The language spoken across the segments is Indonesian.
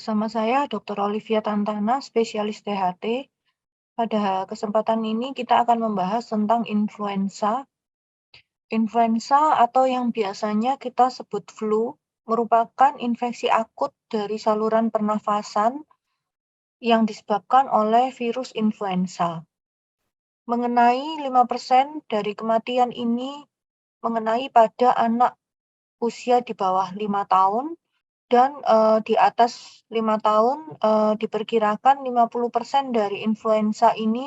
Bersama saya Dr. Olivia Tantana, spesialis THT. Pada kesempatan ini kita akan membahas tentang influenza. Influenza atau yang biasanya kita sebut flu merupakan infeksi akut dari saluran pernafasan yang disebabkan oleh virus influenza. Mengenai 5% dari kematian ini mengenai pada anak usia di bawah 5 tahun. Dan di atas 5 tahun, diperkirakan 50% dari influenza ini,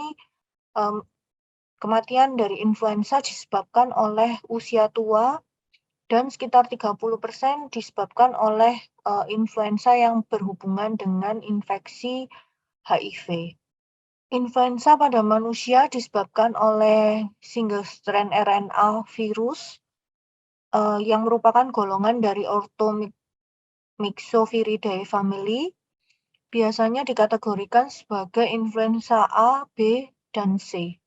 kematian dari influenza disebabkan oleh usia tua dan sekitar 30% disebabkan oleh, influenza yang berhubungan dengan infeksi HIV. Influenza pada manusia disebabkan oleh single strand RNA virus, yang merupakan golongan dari Myxoviridae family, biasanya dikategorikan sebagai influenza A, B, dan C.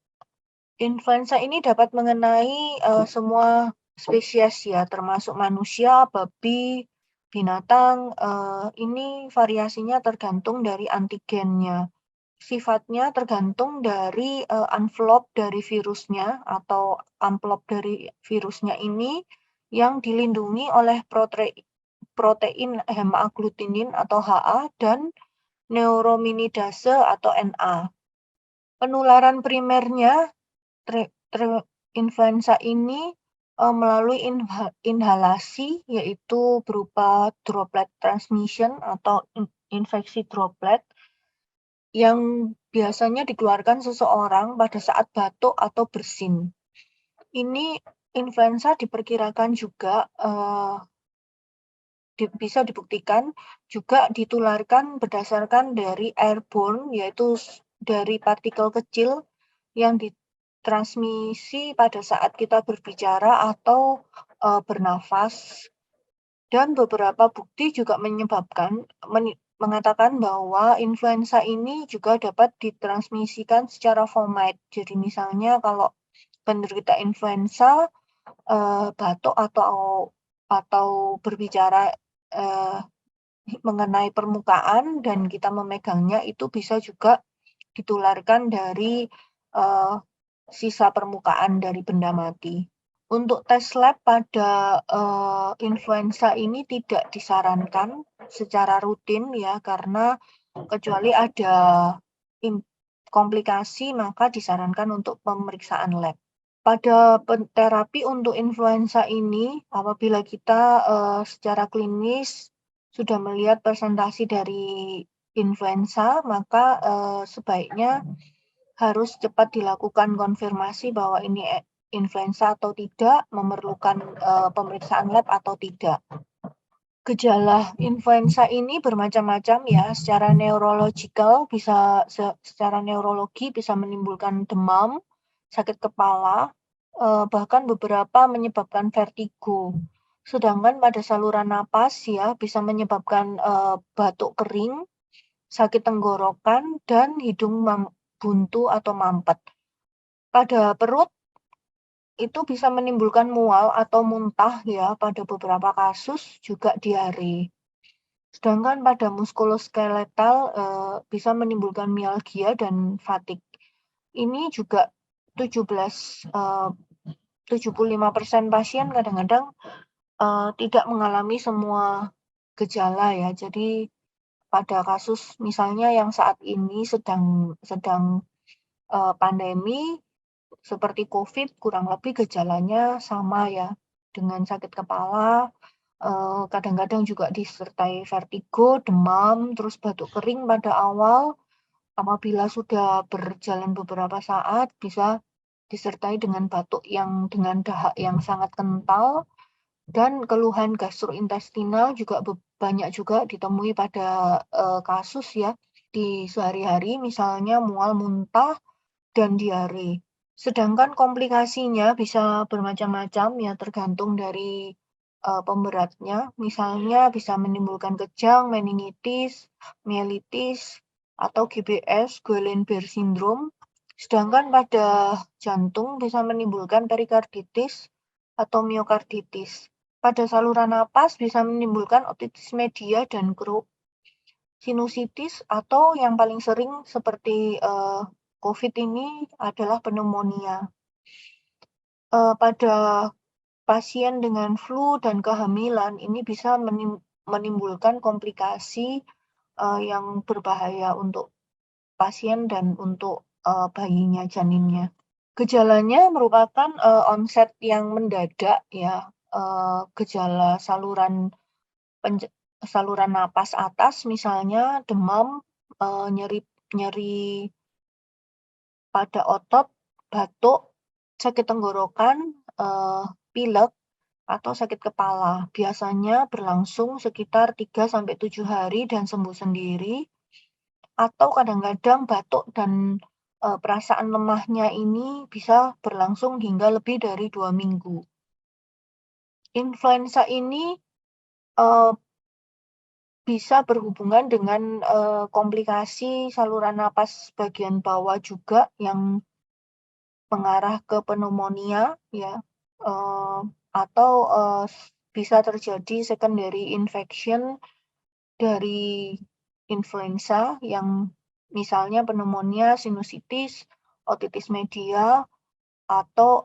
Influenza ini dapat mengenai semua spesies ya, termasuk manusia, babi, binatang. Ini variasinya tergantung dari antigennya. Sifatnya tergantung dari envelop dari virusnya atau amplop dari virusnya ini yang dilindungi oleh protein hemagglutinins atau HA dan neuraminidase atau Na. Penularan primernya influenza ini melalui inhalasi, yaitu berupa droplet transmission atau infeksi droplet yang biasanya dikeluarkan seseorang pada saat batuk atau bersin. Ini influenza diperkirakan juga bisa dibuktikan juga ditularkan berdasarkan dari airborne, yaitu dari partikel kecil yang ditransmisi pada saat kita berbicara atau bernafas. Dan beberapa bukti juga mengatakan bahwa influenza ini juga dapat ditransmisikan secara fomite. Jadi misalnya kalau penderita influenza batuk atau berbicara mengenai permukaan dan kita memegangnya, itu bisa juga ditularkan dari sisa permukaan dari benda mati. Untuk tes lab pada influenza ini tidak disarankan secara rutin ya, karena kecuali ada komplikasi maka disarankan untuk pemeriksaan lab. Pada terapi untuk influenza ini, apabila kita secara klinis sudah melihat presentasi dari influenza, maka sebaiknya harus cepat dilakukan konfirmasi bahwa ini influenza atau tidak, memerlukan pemeriksaan lab atau tidak. Gejala influenza ini bermacam-macam ya, secara neurologi bisa menimbulkan demam, sakit kepala, bahkan beberapa menyebabkan vertigo. Sedangkan pada saluran napas ya bisa menyebabkan batuk kering, sakit tenggorokan, dan hidung buntu atau mampet. Pada perut itu bisa menimbulkan mual atau muntah ya, pada beberapa kasus juga diare. Sedangkan pada muskuloskeletal bisa menimbulkan mialgia dan fatigue. Ini juga 75% pasien kadang-kadang tidak mengalami semua gejala ya. Jadi pada kasus misalnya yang saat ini sedang pandemi seperti COVID, kurang lebih gejalanya sama ya, dengan sakit kepala, kadang-kadang juga disertai vertigo, demam, terus batuk kering pada awal. Apabila sudah berjalan beberapa saat, bisa disertai dengan batuk yang dengan dahak yang sangat kental, dan keluhan gastrointestinal juga banyak juga ditemui pada kasus ya di sehari-hari, misalnya mual, muntah, dan diare. Sedangkan komplikasinya bisa bermacam-macam ya, tergantung dari pemberatnya. Misalnya bisa menimbulkan kejang, meningitis, mielitis, atau GBS, Guillain-Barré syndrome. Sedangkan pada jantung bisa menimbulkan perikarditis atau miokarditis. Pada saluran napas bisa menimbulkan otitis media dan croup. Sinusitis atau yang paling sering seperti COVID ini adalah pneumonia. Pada pasien dengan flu dan kehamilan ini bisa menimbulkan komplikasi yang berbahaya untuk pasien dan untuk bayinya, janinnya. Gejalanya merupakan onset yang mendadak ya, gejala saluran napas atas misalnya demam, nyeri pada otot, batuk, sakit tenggorokan, pilek, atau sakit kepala. Biasanya berlangsung sekitar 3-7 hari dan sembuh sendiri, atau kadang-kadang batuk dan perasaan lemahnya ini bisa berlangsung hingga lebih dari 2 minggu. Influenza ini bisa berhubungan dengan komplikasi saluran napas bagian bawah juga yang mengarah ke pneumonia ya, atau bisa terjadi secondary infection dari influenza yang misalnya pneumonia, sinusitis, otitis media, atau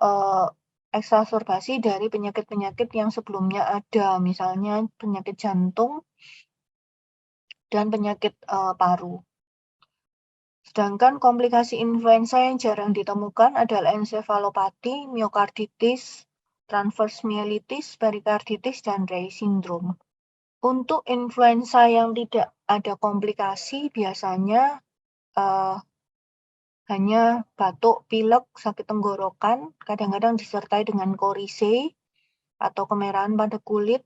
eksaserbasi dari penyakit-penyakit yang sebelumnya ada, misalnya penyakit jantung dan penyakit paru. Sedangkan komplikasi influenza yang jarang ditemukan adalah ensefalopati, miokarditis, transverse myelitis, perikarditis, dan Rey syndrome. Untuk influenza yang tidak ada komplikasi biasanya hanya batuk, pilek, sakit tenggorokan, kadang-kadang disertai dengan korise atau kemerahan pada kulit,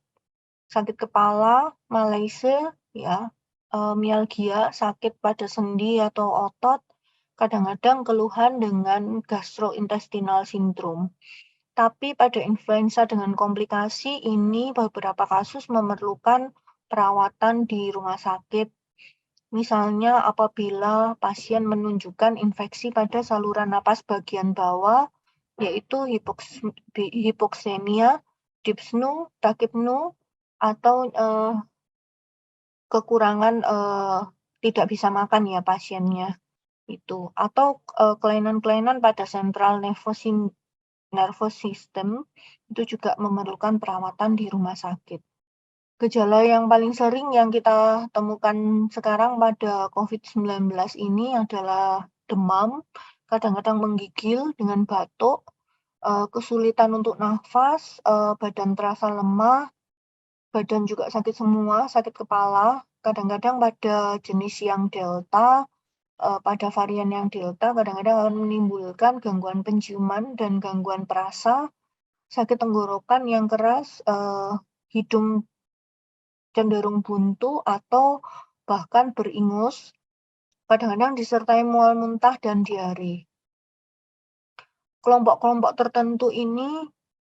sakit kepala, malaise, ya, mialgia, sakit pada sendi atau otot, kadang-kadang keluhan dengan gastrointestinal syndrome. Tapi pada influenza dengan komplikasi ini beberapa kasus memerlukan perawatan di rumah sakit. Misalnya apabila pasien menunjukkan infeksi pada saluran napas bagian bawah, yaitu hipoksemia, dyspnu, tachypnu, atau kekurangan tidak bisa makan ya pasiennya itu, atau kelainan-kelainan pada central nervous system itu juga memerlukan perawatan di rumah sakit. Gejala yang paling sering yang kita temukan sekarang pada COVID-19 ini adalah demam, kadang-kadang menggigil dengan batuk, kesulitan untuk nafas, badan terasa lemah, badan juga sakit semua, sakit kepala, kadang-kadang pada jenis yang delta, pada varian yang delta kadang-kadang akan menimbulkan gangguan penciuman dan gangguan perasa, sakit tenggorokan yang keras, hidung cenderung buntu atau bahkan beringus, kadang-kadang disertai mual muntah dan diare. Kelompok-kelompok tertentu ini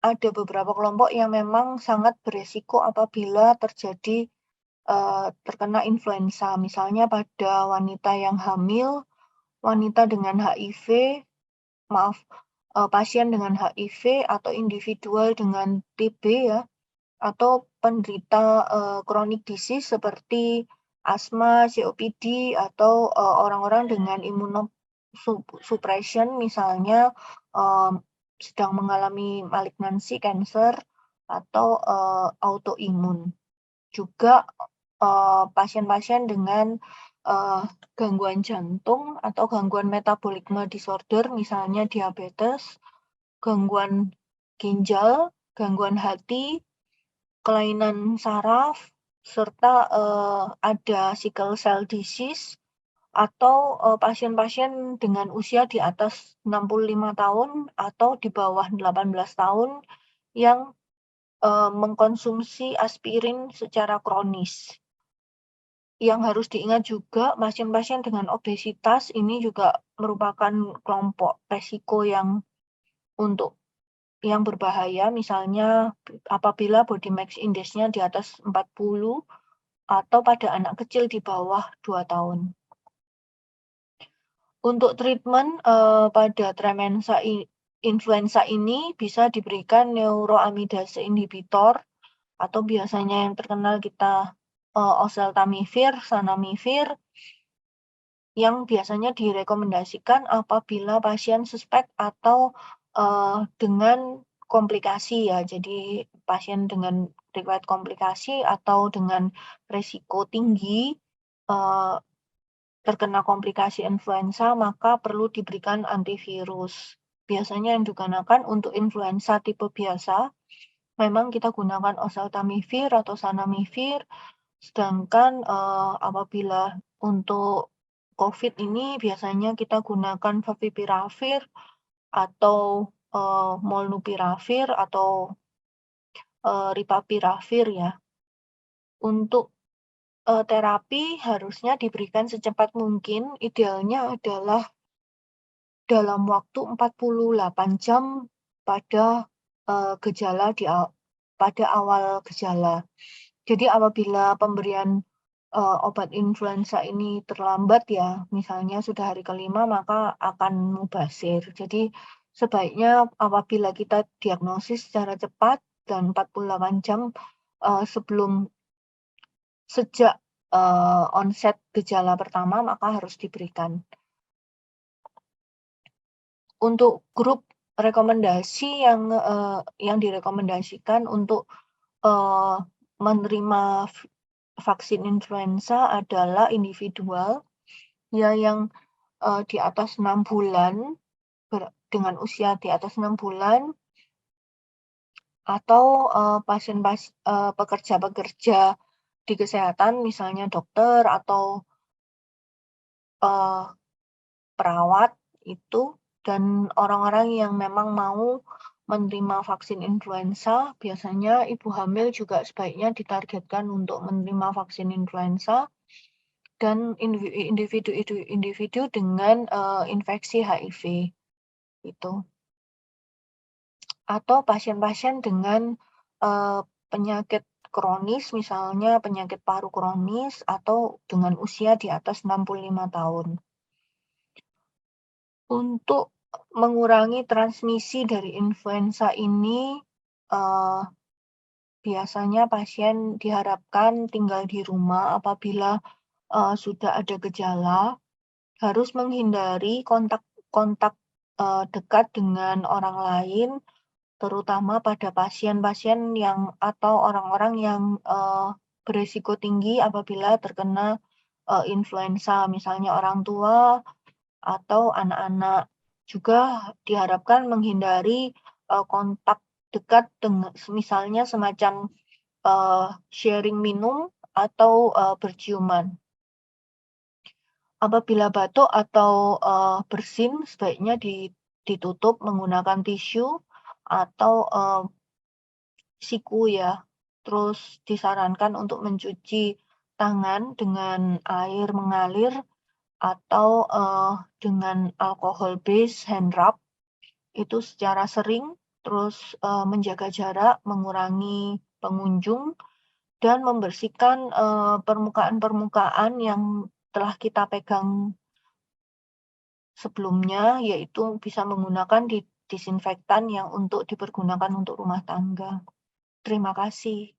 ada beberapa kelompok yang memang sangat beresiko apabila terjadi terkena influenza, misalnya pada wanita yang hamil, wanita dengan HIV, pasien dengan HIV atau individual dengan TB ya, atau penderita chronic disease seperti asma, COPD, atau orang-orang dengan immunosuppression misalnya sedang mengalami malignansi, kanker, atau autoimun. Juga pasien-pasien dengan gangguan jantung atau gangguan metabolisme disorder, misalnya diabetes, gangguan ginjal, gangguan hati, kelainan saraf, serta ada sickle cell disease, atau pasien-pasien dengan usia di atas 65 tahun atau di bawah 18 tahun yang mengkonsumsi aspirin secara kronis. Yang harus diingat juga, pasien-pasien dengan obesitas ini juga merupakan kelompok resiko yang berbahaya, misalnya apabila body mass index-nya di atas 40 atau pada anak kecil di bawah 2 tahun. Untuk treatment pada influenza ini bisa diberikan neuroamidase inhibitor atau biasanya yang terkenal kita oseltamivir, zanamivir yang biasanya direkomendasikan apabila pasien suspek atau dengan komplikasi ya. Jadi pasien dengan riwayat komplikasi atau dengan resiko tinggi terkena komplikasi influenza, maka perlu diberikan antivirus. Biasanya yang digunakan untuk influenza tipe biasa, memang kita gunakan oseltamivir atau zanamivir, sedangkan apabila untuk COVID ini biasanya kita gunakan favipiravir atau molnupiravir atau ripapiravir ya. Untuk terapi harusnya diberikan secepat mungkin, idealnya adalah dalam waktu 48 jam pada gejala pada awal gejala. Jadi apabila pemberian obat influenza ini terlambat ya, misalnya sudah hari kelima, maka akan mubasir. Jadi sebaiknya apabila kita diagnosis secara cepat dan 48 jam sejak onset gejala pertama, maka harus diberikan. Untuk grup rekomendasi yang direkomendasikan untuk menerima vaksin influenza adalah individual ya yang di atas 6 bulan dengan usia di atas 6 bulan atau pekerja-pekerja di kesehatan, misalnya dokter atau perawat itu, dan orang-orang yang memang mau menerima vaksin influenza. Biasanya ibu hamil juga sebaiknya ditargetkan untuk menerima vaksin influenza, dan individu dengan infeksi HIV itu, atau pasien-pasien dengan penyakit kronis, misalnya penyakit paru kronis atau dengan usia di atas 65 tahun. Untuk mengurangi transmisi dari influenza ini, biasanya pasien diharapkan tinggal di rumah apabila sudah ada gejala, harus menghindari kontak dekat dengan orang lain, terutama pada pasien-pasien yang atau orang-orang yang berisiko tinggi apabila terkena influenza, misalnya orang tua atau anak-anak. Juga diharapkan menghindari kontak dekat dengan misalnya semacam sharing minum atau berciuman. Apabila batuk atau bersin, sebaiknya ditutup menggunakan tisu atau siku ya. Terus disarankan untuk mencuci tangan dengan air mengalir atau dengan alkohol base hand rub itu secara sering, terus menjaga jarak, mengurangi pengunjung, dan membersihkan permukaan-permukaan yang telah kita pegang sebelumnya, yaitu bisa menggunakan disinfektan yang dipergunakan untuk rumah tangga. Terima kasih.